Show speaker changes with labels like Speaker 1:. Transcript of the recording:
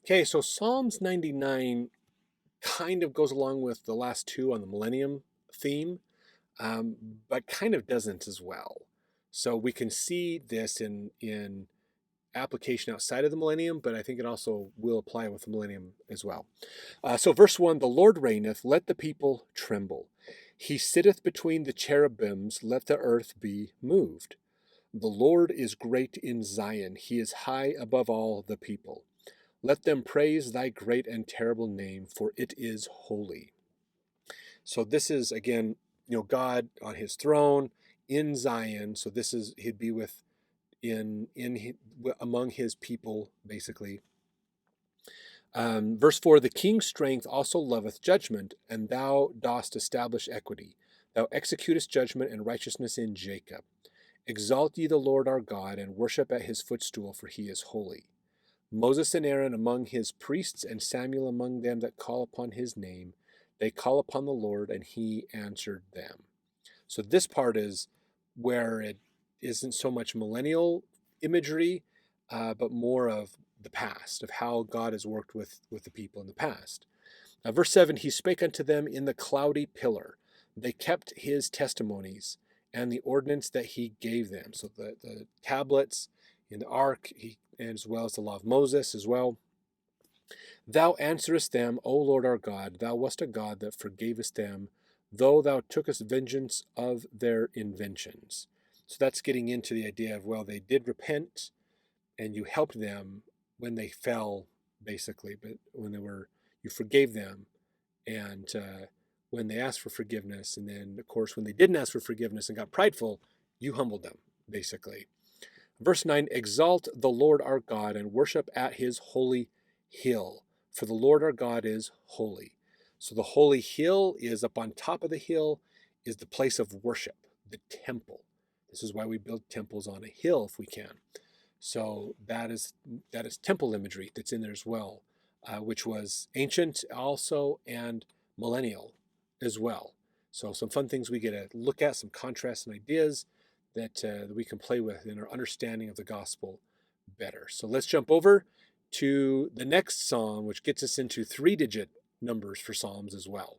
Speaker 1: Okay, so Psalms 99 kind of goes along with the last two on the millennium theme, um, but kind of doesn't as well. So we can see this in application outside of the millennium, but I think it also will apply with the millennium as well. So verse 1, the Lord reigneth, let the people tremble. He sitteth between the cherubims, let the earth be moved. The Lord is great in Zion, he is high above all the people. Let them praise thy great and terrible name, for it is holy. So this is again, God on his throne in Zion. So this is he'd be with in among his people basically. Verse 4, the king's strength also loveth judgment, and thou dost establish equity. Thou executest judgment and righteousness in Jacob. Exalt ye the Lord our God, and worship at his footstool, for he is holy. Moses and Aaron among his priests, and Samuel among them that call upon his name. They call upon the Lord, and he answered them. So this part is where it isn't so much millennial imagery, but more of the past, of how God has worked with the people in the past. Verse 7, he spake unto them in the cloudy pillar. They kept his testimonies and the ordinance that he gave them. So the tablets in the ark, as well as the law of Moses as well. Thou answerest them, O Lord our God, thou wast a God that forgavest them, though thou tookest vengeance of their inventions. So that's getting into the idea of, well, they did repent and you helped them when they fell, basically, but you forgave them, and when they asked for forgiveness, and then, of course, when they didn't ask for forgiveness and got prideful, you humbled them, basically. Verse 9, exalt the Lord our God and worship at his holy hill, for the Lord our God is holy. So the holy hill is up on top of the hill, is the place of worship, the temple. This is why we build temples on a hill if we can. So that is temple imagery that's in there as well, which was ancient also and millennial as well. So some fun things we get to look at, some contrasts and ideas that we can play with in our understanding of the gospel better. So let's jump over to the next psalm, which gets us into 3-digit numbers for psalms as well.